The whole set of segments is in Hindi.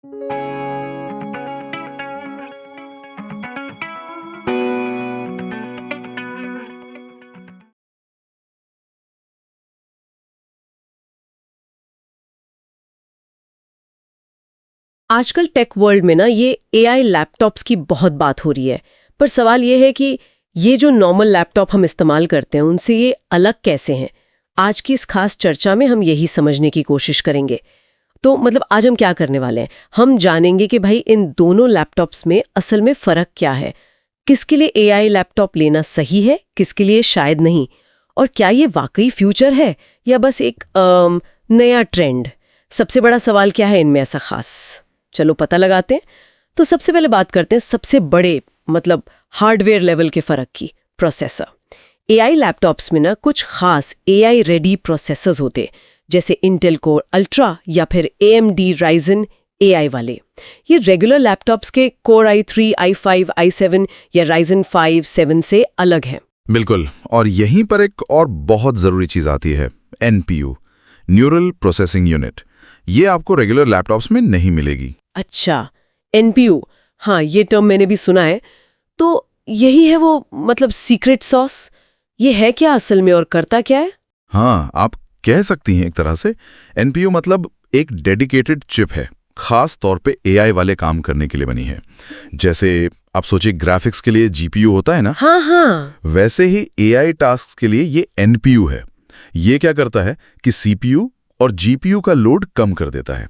आजकल टेक वर्ल्ड में ना ये एआई लैपटॉप्स की बहुत बात हो रही है। पर सवाल ये है कि ये जो नॉर्मल लैपटॉप हम इस्तेमाल करते हैं उनसे ये अलग कैसे हैं। आज की इस खास चर्चा में हम यही समझने की कोशिश करेंगे। तो मतलब आज हम क्या करने वाले हैं, हम जानेंगे कि भाई इन दोनों लैपटॉप्स में असल में फ़र्क क्या है, किसके लिए एआई लैपटॉप लेना सही है, किसके लिए शायद नहीं, और क्या ये वाकई फ्यूचर है या बस एक नया ट्रेंड। सबसे बड़ा सवाल क्या है इनमें ऐसा खास, चलो पता लगाते हैं। तो सबसे पहले बात करते हैं सबसे बड़े मतलब हार्डवेयर लेवल के फ़र्क की, प्रोसेसर। एआई लैपटॉप्स में ना कुछ खास एआई रेडी प्रोसेसर्स होते हैं, जैसे इंटेल कोर अल्ट्रा या फिर AMD राइजन एआई वाले। ये रेगुलर लैपटॉप्स के कोर i3, i5, i7 या राइजन 5, 7 से अलग है। बिल्कुल, और यहीं पर एक और बहुत ज़रूरी चीज़ आती है, NPU, न्यूरल प्रोसेसिंग यूनिट। ये आपको रेगुलर लैपटॉप्स में नहीं मिलेगी। अच्छा, NPU, हाँ ये टर्म मैंने भी सुना है। तो यही है वो मतलब सीक्रेट सॉस, ये है क्या असल में और करता क्या है? हाँ, आप कह सकती हैं एक तरह से। NPU मतलब एक डेडिकेटेड चिप है, खास तौर पे AI वाले काम करने के लिए बनी है। जैसे आप सोचिए ग्राफिक्स के लिए GPU होता है ना, हाँ हाँ, वैसे ही AI टास्क के लिए ये NPU है। ये क्या करता है कि CPU और GPU का लोड कम कर देता है।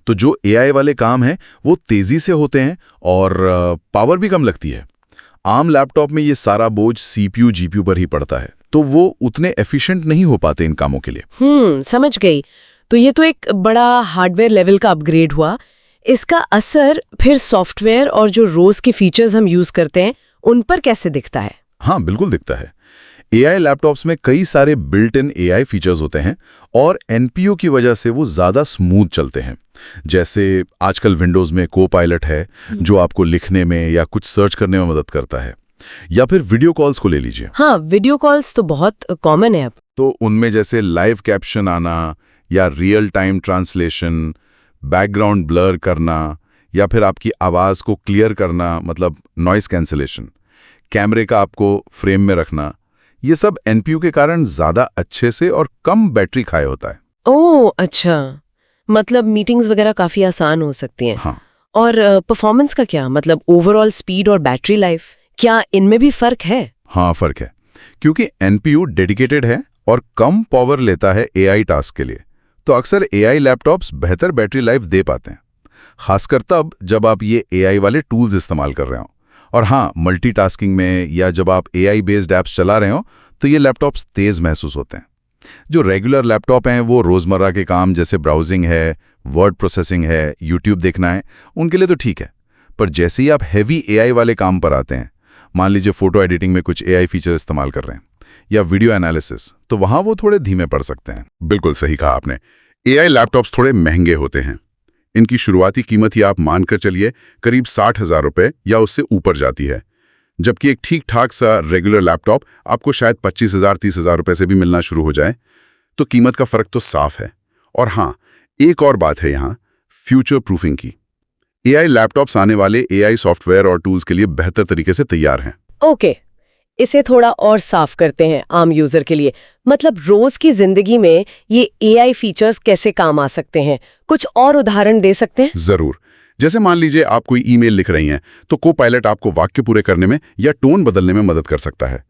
तो जो AI वाले काम हैं वो तेजी से होते हैं और पावर भी कम लगती है। आम लैपटॉप में ये सारा बोझ CPU GPU पर ही पड़ता है, तो वो उतने एफिशिएंट नहीं हो पाते इन कामों के लिए। समझ गई। तो ये तो एक बड़ा हार्डवेयर लेवल का अपग्रेड हुआ। इसका असर फिर सॉफ्टवेयर और जो रोज के फीचर्स हम यूज करते हैं उन पर कैसे दिखता है? हाँ, बिल्कुल दिखता है। AI लैपटॉप्स में कई सारे बिल्ट इन AI फीचर्स होते हैं और NPU की वजह से वो ज़्यादा स्मूथ चलते हैं। जैसे आजकल विंडोज़ में को-पायलट है जो आपको लिखने में या कुछ सर्च करने में मदद करता है, या फिर वीडियो कॉल्स को ले लीजिए। हाँ, वीडियो कॉल्स तो बहुत कॉमन है अब। तो उनमें जैसे लाइव कैप्शन आना या real time translation, background blur करना या फिर आपकी आवाज़ को क्लियर करना मतलब नॉइस कैंसलेशन, कैमरे का आपको फ्रेम में रखना, ये सब NPU के कारण ज़्यादा अच्छे से और कम बैटरी खाए होता है। ओह अच्छा, मतलब मीटिंग्स वगैरह काफ़ी आसान हो सकती हैं। हाँ, और परफॉर्मेंस का क्या, मतलब ओवरऑल स्पीड और बैटरी लाइफ, क्या इनमें भी फ़र्क है? हाँ फ़र्क है, क्योंकि NPU डेडिकेटेड है और कम पावर लेता है AI टास्क के लिए, तो अक्सर AI लैपटॉप्स बेहतर बैटरी लाइफ दे पाते हैं, खासकर तब जब आप ये AI वाले टूल्स इस्तेमाल कर रहे हो। और हाँ, मल्टीटास्किंग में या जब आप AI बेस्ड ऐप्स चला रहे हो तो ये लैपटॉप्स तेज़ महसूस होते हैं। जो रेगुलर लैपटॉप हैं वो रोज़मर्रा के काम जैसे ब्राउजिंग है, वर्ड प्रोसेसिंग है, यूट्यूब देखना है, उनके लिए तो ठीक है। पर जैसे ही आप हैवी AI वाले काम पर आते हैं, मान लीजिए फ़ोटो एडिटिंग में कुछ AI फीचर इस्तेमाल कर रहे हैं या वीडियो एनालिसिस, तो वहाँ वो थोड़े धीमे पड़ सकते हैं। बिल्कुल सही कहा आपने, AI लैपटॉप्स थोड़े महंगे होते हैं। इनकी शुरुआती कीमत ही आप मानकर चलिए करीब 60,000 रुपये या उससे ऊपर जाती है, जबकि एक ठीक ठाक सा रेगुलर लैपटॉप आपको शायद 25,000 30,000 रुपये से भी मिलना शुरू हो जाए। तो कीमत का फर्क तो साफ है। और हाँ, एक और बात है यहाँ, फ्यूचर प्रूफिंग की। AI लैपटॉप्स आने वाले AI सॉफ्टवेयर और टूल्स के लिए बेहतर तरीके से तैयार हैं। ओके, इसे थोड़ा और साफ करते हैं आम यूजर के लिए। मतलब रोज की जिंदगी में ये AI फीचर्स कैसे काम आ सकते हैं, कुछ और उदाहरण दे सकते हैं? जरूर। जैसे मान लीजिए आप कोई ईमेल लिख रही हैं, तो को-पायलट आपको वाक्य पूरे करने में या टोन बदलने में मदद कर सकता है।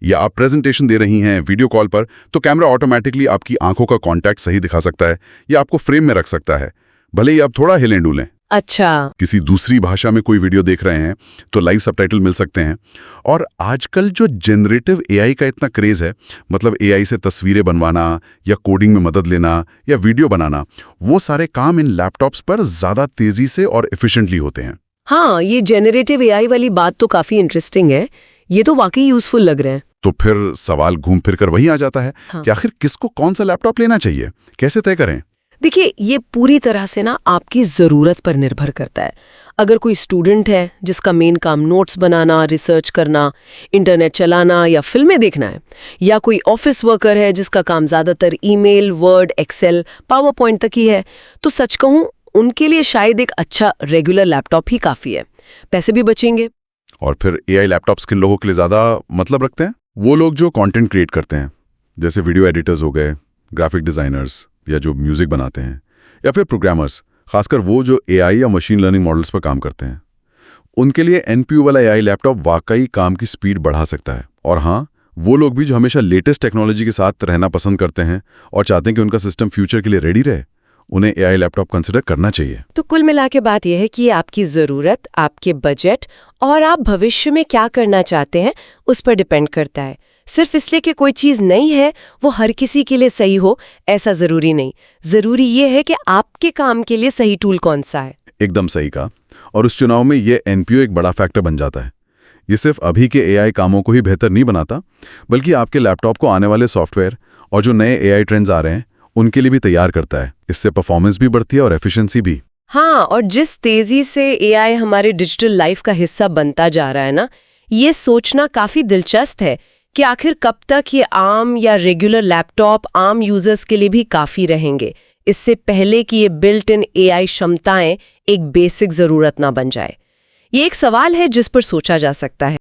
या आप प्रेजेंटेशन दे रही हैं वीडियो कॉल पर, तो कैमरा ऑटोमेटिकली आपकी आंखों का कांटेक्ट सही दिखा सकता है या आपको फ्रेम में रख सकता है, भले ही आप थोड़ा हिलें डुलें। अच्छा, किसी दूसरी भाषा में कोई वीडियो देख रहे हैं तो लाइव सबटाइटल मिल सकते हैं। और आजकल जो जनरेटिव AI का इतना क्रेज है, मतलब AI से तस्वीरें बनवाना या कोडिंग में मदद लेना या वीडियो बनाना, वो सारे काम इन लैपटॉप्स पर ज़्यादा तेजी से और एफिशिएंटली होते हैं। हाँ, ये जेनरेटिव AI वाली बात तो काफी इंटरेस्टिंग है। ये तो वाकई यूजफुल लग रहे हैं। तो फिर सवाल घूम फिर कर वही आ जाता है कि आखिर किसको कौन सा लैपटॉप लेना चाहिए, कैसे तय करें? देखिए, ये पूरी तरह से ना आपकी ज़रूरत पर निर्भर करता है। अगर कोई स्टूडेंट है जिसका मेन काम नोट्स बनाना, रिसर्च करना, इंटरनेट चलाना या फिल्में देखना है, या कोई ऑफिस वर्कर है जिसका काम ज़्यादातर email, word, excel, power point तक ही है, तो सच कहूँ उनके लिए शायद एक अच्छा रेगुलर लैपटॉप ही काफ़ी है। पैसे भी बचेंगे। और फिर एआई लैपटॉप्स किन लोगों के लिए ज़्यादा मतलब रखते हैं? वो लोग जो कंटेंट क्रिएट करते हैं, जैसे वीडियो एडिटर्स हो गए, ग्राफिक डिज़ाइनर्स, या जो म्यूज़िक बनाते हैं, या फिर प्रोग्रामर्स, खासकर वो जो एआई या मशीन लर्निंग मॉडल्स पर काम करते हैं। उनके लिए एनपीयू वाला एआई लैपटॉप वाकई काम की स्पीड बढ़ा सकता है। और हाँ, वो लोग भी जो हमेशा लेटेस्ट टेक्नोलॉजी के साथ रहना पसंद करते हैं और चाहते हैं कि उनका सिस्टम फ्यूचर के लिए रेडी रहे, उन्हें एआई लैपटॉप कंसिडर करना चाहिए। तो कुल मिला के बात यह है कि आपकी ज़रूरत, आपके बजट और आप भविष्य में क्या करना चाहते हैं उस पर डिपेंड करता है। सिर्फ इसलिए कि कोई चीज़ नहीं है वो हर किसी के लिए सही हो, ऐसा ज़रूरी नहीं। ज़रूरी ये है कि आपके काम के लिए सही टूल कौन सा है। एकदम सही कहा। और उस चुनाव में ये एनपीयू एक बड़ा फैक्टर बन जाता है। ये सिर्फ अभी के एआई कामों को ही बेहतर नहीं बनाता, बल्कि आपके लैपटॉप को आने वाले सॉफ्टवेयर और जो नए एआई ट्रेंड्स आ रहे हैं उनके लिए भी तैयार करता है। इससे परफॉर्मेंस भी बढ़ती है और एफिशिएंसी भी। हाँ, और जिस तेजी से एआई हमारे डिजिटल लाइफ का हिस्सा बनता जा रहा है ना, ये सोचना काफी दिलचस्प है कि आखिर कब तक ये आम या रेगुलर लैपटॉप आम यूजर्स के लिए भी काफी रहेंगे, इससे पहले कि ये बिल्ट इन एआई क्षमताएं एक बेसिक जरूरत ना बन जाए। ये एक सवाल है जिस पर सोचा जा सकता है।